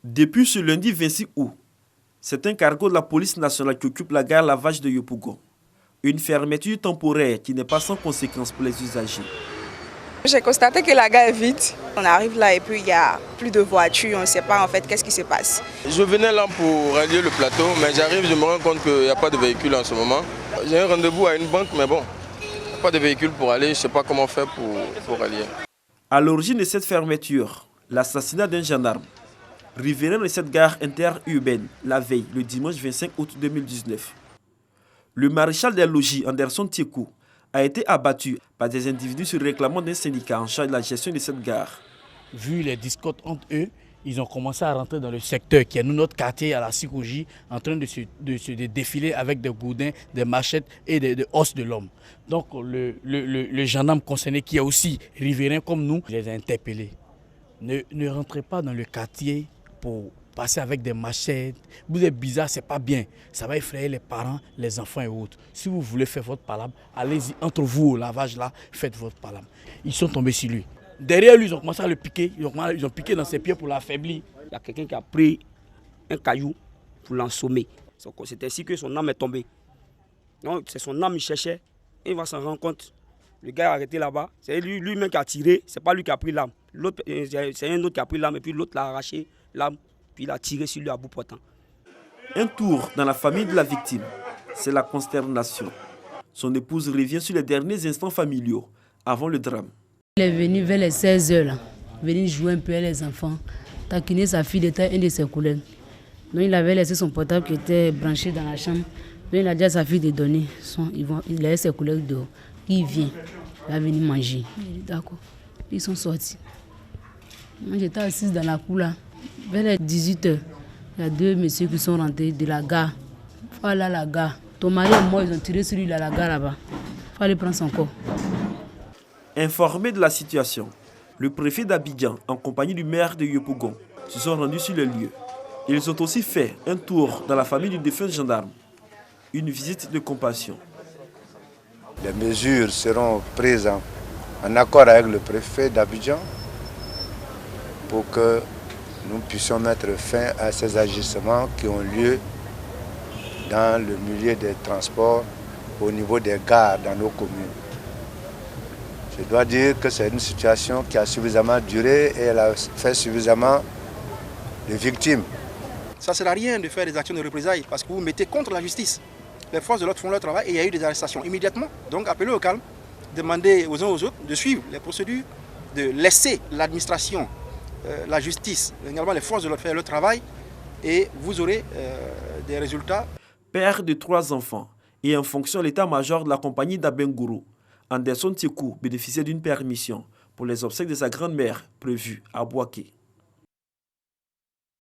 Depuis ce lundi 26 août, c'est un cargo de la police nationale qui occupe la gare Lavage de Yopougon. Une fermeture temporaire qui n'est pas sans conséquences pour les usagers. J'ai constaté que la gare est vide. On arrive là et puis il n'y a plus de voitures, on ne sait pas en fait qu'est-ce qui se passe. Je venais là pour rallier le plateau, mais j'arrive, je me rends compte qu'il n'y a pas de véhicule en ce moment. J'ai un rendez-vous à une banque, mais bon, il n'y a pas de véhicule pour aller, je ne sais pas comment faire pour rallier. À l'origine de cette fermeture, l'assassinat d'un gendarme, riverain de cette gare interurbaine, la veille, le dimanche 25 août 2019. Le maréchal des logis, Anderson Tiekou, a été abattu par des individus se réclamant d'un syndicat en charge de la gestion de cette gare. Vu les discotes entre eux, ils ont commencé à rentrer dans le secteur qui est notre quartier à la Sikouji, en train de défiler avec des gourdins, des machettes et des os de l'homme. Donc le gendarme concerné qui est aussi riverain comme nous, les a interpellés. Ne rentrez pas dans le quartier pour passer avec des machettes. Vous êtes bizarre, c'est pas bien. Ça va effrayer les parents, les enfants et autres. Si vous voulez faire votre palabre, allez-y entre vous au lavage là, faites votre palabre. Ils sont tombés sur lui. Derrière lui, ils ont commencé à le piquer. Ils ont piqué dans ses pieds pour l'affaiblir. Il y a quelqu'un qui a pris un caillou pour l'assommer. C'est ainsi que son âme est tombée. Donc c'est son âme qu'il cherchait. Il va s'en rendre compte. Le gars est arrêté là-bas. C'est lui-même qui a tiré. C'est pas lui qui a pris l'arme. C'est un autre qui a pris l'arme et puis l'autre l'a arraché l'arme. Puis il a tiré sur lui à bout portant. Un tour dans la famille de la victime, c'est la consternation. Son épouse revient sur les derniers instants familiaux avant le drame. Il est venu vers les 16h, là, venir jouer un peu avec les enfants, taquiner sa fille de un de ses collègues. Donc il avait laissé son portable qui était branché dans la chambre. Donc il a dit à sa fille de donner. Il a ses collègues dehors. Il vient, il va venir manger. Il dit d'accord. Ils sont sortis. Moi j'étais assise dans la cour là. Vers les 18h, il y a deux messieurs qui sont rentrés de la gare. Voilà la gare. Ton mari et moi, ils ont tiré sur lui à la gare là-bas. Il fallait prendre son corps. Informés de la situation, le préfet d'Abidjan, en compagnie du maire de Yopougon, se sont rendus sur le lieu. Ils ont aussi fait un tour dans la famille du défunt gendarme. Une visite de compassion. Les mesures seront prises en accord avec le préfet d'Abidjan pour que nous puissions mettre fin à ces agissements qui ont lieu dans le milieu des transports au niveau des gares dans nos communes. Je dois dire que c'est une situation qui a suffisamment duré et elle a fait suffisamment de victimes. Ça ne sert à rien de faire des actions de représailles parce que vous vous mettez contre la justice. Les forces de l'ordre font leur travail et il y a eu des arrestations immédiatement. Donc appelez au calme, demandez aux uns aux autres de suivre les procédures, de laisser l'administration, la justice, également les forces de l'ordre faire leur travail et vous aurez des résultats. Père de 3 enfants et en fonction de l'état-major de la compagnie d'Abengourou, Anderson Tiekou bénéficiait d'une permission pour les obsèques de sa grand-mère prévue à Bouaké.